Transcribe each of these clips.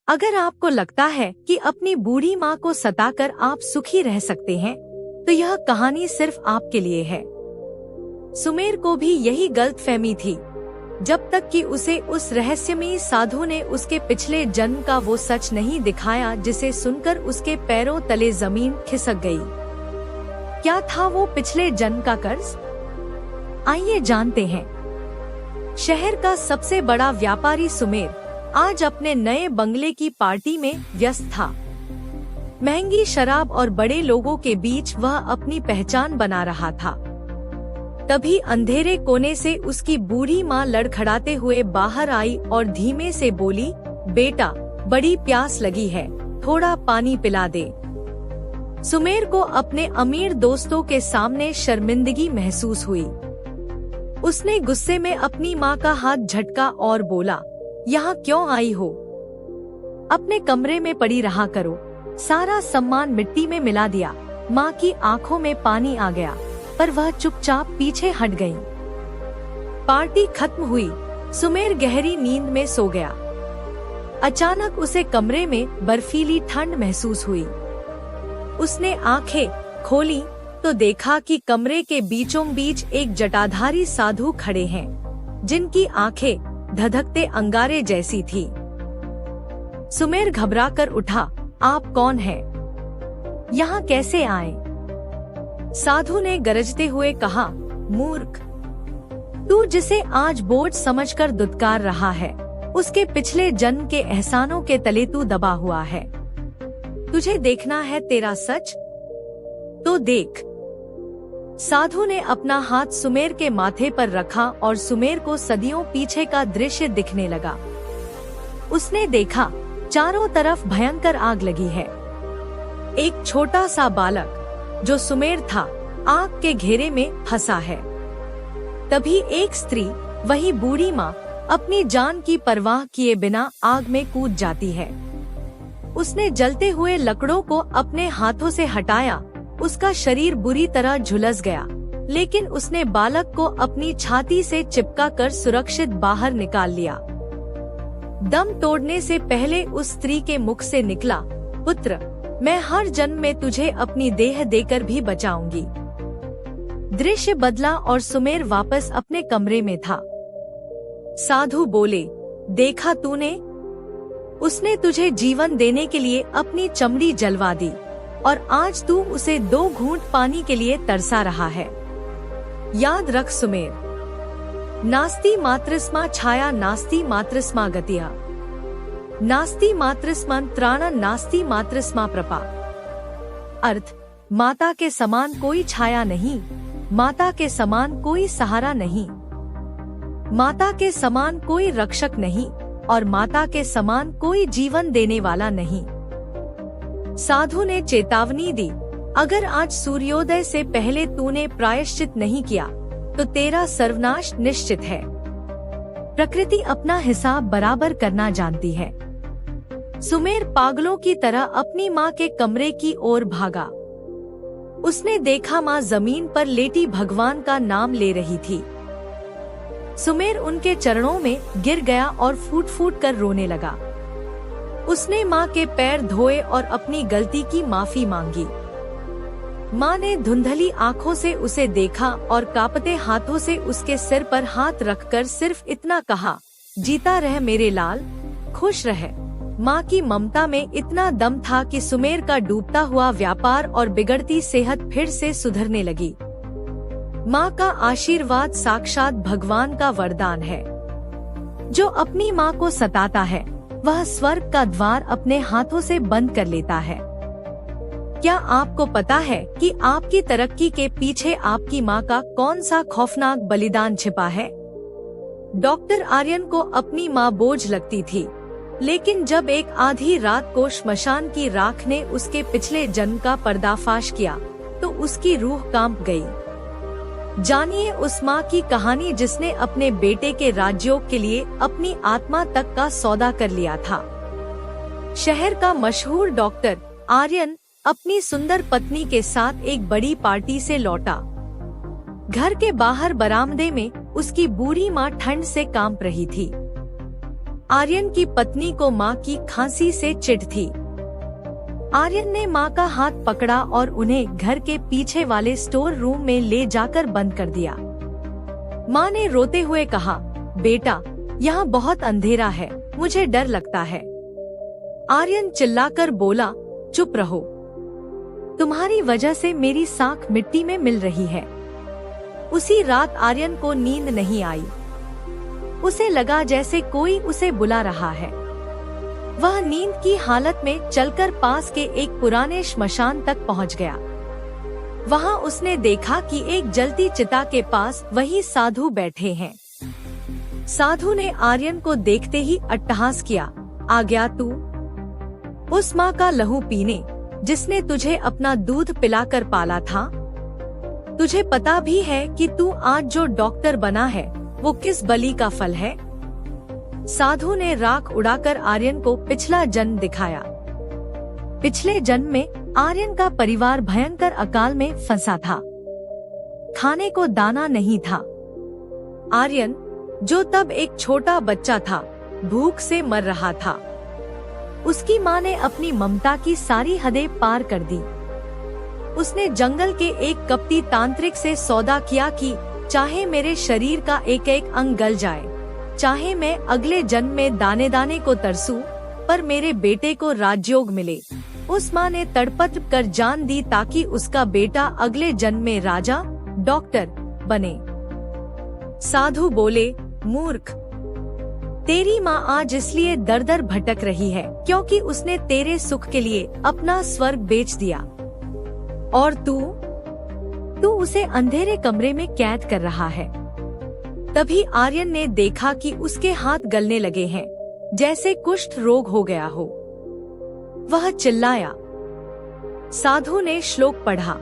अगर आपको लगता है कि अपनी बूढ़ी माँ को सताकर आप सुखी रह सकते हैं, तो यह कहानी सिर्फ आपके लिए है। सुमेर को भी यही गलतफहमी थी, जब तक कि उसे उस रहस्यमयी साधु ने उसके पिछले जन्म का वो सच नहीं दिखाया, जिसे सुनकर उसके पैरों तले जमीन खिसक गई। क्या था वो पिछले जन्म का कर्ज? आइए जानते हैं। शहर का सबसे बड़ा व्यापारी सुमेर आज अपने नए बंगले की पार्टी में व्यस्त था। महंगी शराब और बड़े लोगों के बीच वह अपनी पहचान बना रहा था। तभी अंधेरे कोने से उसकी बूढ़ी माँ लड़खड़ाते हुए बाहर आई और धीमे से बोली, बेटा, बड़ी प्यास लगी है, थोड़ा पानी पिला दे। सुमेर को अपने अमीर दोस्तों के सामने शर्मिंदगी महसूस हुई। उसने गुस्से में अपनी माँ का हाथ झटका और बोला, यहाँ क्यों आई हो? अपने कमरे में पड़ी रहा करो। सारा सम्मान मिट्टी में मिला दिया। माँ की आंखों में पानी आ गया, पर वह चुपचाप पीछे हट गई। पार्टी खत्म हुई। सुमेर गहरी नींद में सो गया। अचानक उसे कमरे में बर्फीली ठंड महसूस हुई। उसने आंखें खोली तो देखा कि कमरे के बीचों बीच एक जटाधारी साधु खड़े हैं, जिनकी आंखें धधकते अंगारे जैसी थी। सुमेर घबराकर उठा। आप कौन हैं? यहाँ कैसे आए? साधु ने गरजते हुए कहा, मूर्ख, तू जिसे आज बोझ समझकर दुत्कार रहा है, उसके पिछले जन्म के एहसानों के तले तू दबा हुआ है। तुझे देखना है तेरा सच? तो देख। साधु ने अपना हाथ सुमेर के माथे पर रखा और सुमेर को सदियों पीछे का दृश्य दिखने लगा। उसने देखा, चारों तरफ भयंकर आग लगी है। एक छोटा सा बालक, जो सुमेर था, आग के घेरे में फंसा है। तभी एक स्त्री, वही बूढ़ी माँ, अपनी जान की परवाह किए बिना आग में कूद जाती है। उसने जलते हुए लकड़ों को अपने हाथों से हटाया। उसका शरीर बुरी तरह झुलस गया, लेकिन उसने बालक को अपनी छाती से चिपका कर सुरक्षित बाहर निकाल लिया। दम तोड़ने से पहले उस स्त्री के मुख से निकला, पुत्र, मैं हर जन्म में तुझे अपनी देह देकर भी बचाऊंगी। दृश्य बदला और सुमेर वापस अपने कमरे में था। साधु बोले, देखा तूने? उसने तुझे जीवन देने के लिए अपनी चमड़ी जलवा दी और आज तू उसे 2 घूंट पानी के लिए तरसा रहा है। याद रख सुमेर, नास्ति मातृस्मा छाया, नास्ति मातृस्मा गतिया, नास्ति मातृस्मन त्राण, नास्ति मातृस्मा प्रपा। अर्थ, माता के समान कोई छाया नहीं, माता के समान कोई सहारा नहीं, माता के समान कोई रक्षक नहीं और माता के समान कोई जीवन देने वाला नहीं। साधु ने चेतावनी दी, अगर आज सूर्योदय से पहले तूने प्रायश्चित नहीं किया तो तेरा सर्वनाश निश्चित है। प्रकृति अपना हिसाब बराबर करना जानती है। सुमेर पागलों की तरह अपनी माँ के कमरे की ओर भागा। उसने देखा माँ जमीन पर लेटी भगवान का नाम ले रही थी। सुमेर उनके चरणों में गिर गया और फूट फूट कर रोने लगा। उसने माँ के पैर धोए और अपनी गलती की माफी मांगी। माँ ने धुंधली आंखों से उसे देखा और कांपते हाथों से उसके सिर पर हाथ रखकर सिर्फ इतना कहा, जीता रह मेरे लाल, खुश रह। माँ की ममता में इतना दम था कि सुमेर का डूबता हुआ व्यापार और बिगड़ती सेहत फिर से सुधरने लगी। माँ का आशीर्वाद साक्षात भगवान का वरदान है। जो अपनी माँ को सताता है, वह स्वर्ग का द्वार अपने हाथों से बंद कर लेता है। क्या आपको पता है कि आपकी तरक्की के पीछे आपकी माँ का कौन सा खौफनाक बलिदान छिपा है? डॉक्टर आर्यन को अपनी माँ बोझ लगती थी, लेकिन जब एक आधी रात को श्मशान की राख ने उसके पिछले जन्म का पर्दाफाश किया, तो उसकी रूह कांप गई। जानिए उस माँ की कहानी जिसने अपने बेटे के राजयोग के लिए अपनी आत्मा तक का सौदा कर लिया था। शहर का मशहूर डॉक्टर आर्यन अपनी सुंदर पत्नी के साथ एक बड़ी पार्टी से लौटा। घर के बाहर बरामदे में उसकी बूढ़ी माँ ठंड से कांप रही थी। आर्यन की पत्नी को माँ की खांसी से चिढ़ थी। आर्यन ने माँ का हाथ पकड़ा और उन्हें घर के पीछे वाले स्टोर रूम में ले जाकर बंद कर दिया। माँ ने रोते हुए कहा, बेटा, यहाँ बहुत अंधेरा है, मुझे डर लगता है। आर्यन चिल्लाकर बोला, चुप रहो, तुम्हारी वजह से मेरी साख मिट्टी में मिल रही है। उसी रात आर्यन को नींद नहीं आई। उसे लगा जैसे कोई उसे बुला रहा है। वह नींद की हालत में चलकर पास के एक पुराने श्मशान तक पहुंच गया। वहां उसने देखा कि एक जलती चिता के पास वही साधु बैठे हैं। साधु ने आर्यन को देखते ही अट्टहास किया, आ गया तू? उस माँ का लहू पीने जिसने तुझे अपना दूध पिलाकर पाला था? तुझे पता भी है कि तू आज जो डॉक्टर बना है वो किस बलि का फल है? साधु ने राख उड़ाकर आर्यन को पिछला जन्म दिखाया। पिछले जन्म में आर्यन का परिवार भयंकर अकाल में फंसा था। खाने को दाना नहीं था। आर्यन, जो तब एक छोटा बच्चा था, भूख से मर रहा था। उसकी माँ ने अपनी ममता की सारी हदें पार कर दी। उसने जंगल के एक कपटी तांत्रिक से सौदा किया कि चाहे मेरे शरीर का एक एक अंग गल जाए, चाहे मैं अगले जन्म में दाने दाने को तरसूं, पर मेरे बेटे को राजयोग मिले। उस माँ ने तड़पट कर जान दी ताकि उसका बेटा अगले जन्म में राजा, डॉक्टर बने। साधु बोले, मूर्ख, तेरी माँ आज इसलिए दर दर भटक रही है क्योंकि उसने तेरे सुख के लिए अपना स्वर्ग बेच दिया, और तू उसे अंधेरे कमरे में कैद कर रहा है। तभी आर्यन ने देखा कि उसके हाथ गलने लगे हैं, जैसे कुष्ठ रोग हो गया हो। वह चिल्लाया। साधु ने श्लोक पढ़ा,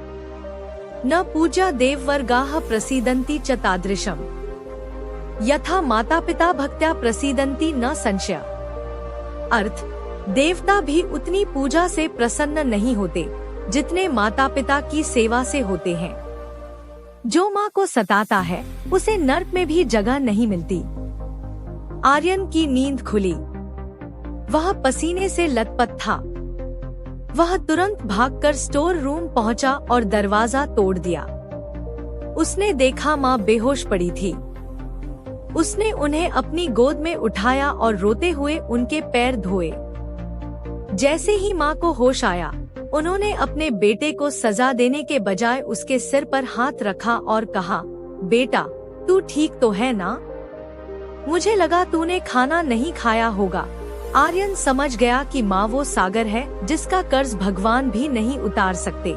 न पूजा देववर्गाः प्रसीदन्ति च तादृशम्, यथा माता पिता भक्त्या प्रसीदन्ति न संशय। अर्थ, देवता भी उतनी पूजा से प्रसन्न नहीं होते जितने माता पिता की सेवा से होते हैं। जो माँ को सताता है उसे नर्क में भी जगह नहीं मिलती। आर्यन की नींद खुली। वह पसीने से लथपथ था। वह तुरंत भागकर स्टोर रूम पहुंचा और दरवाजा तोड़ दिया। उसने देखा माँ बेहोश पड़ी थी। उसने उन्हें अपनी गोद में उठाया और रोते हुए उनके पैर धोए। जैसे ही माँ को होश आया, उन्होंने अपने बेटे को सजा देने के बजाय उसके सिर पर हाथ रखा और कहा, बेटा, तू ठीक तो है ना? मुझे लगा तूने खाना नहीं खाया होगा। आर्यन समझ गया कि माँ वो सागर है जिसका कर्ज भगवान भी नहीं उतार सकते।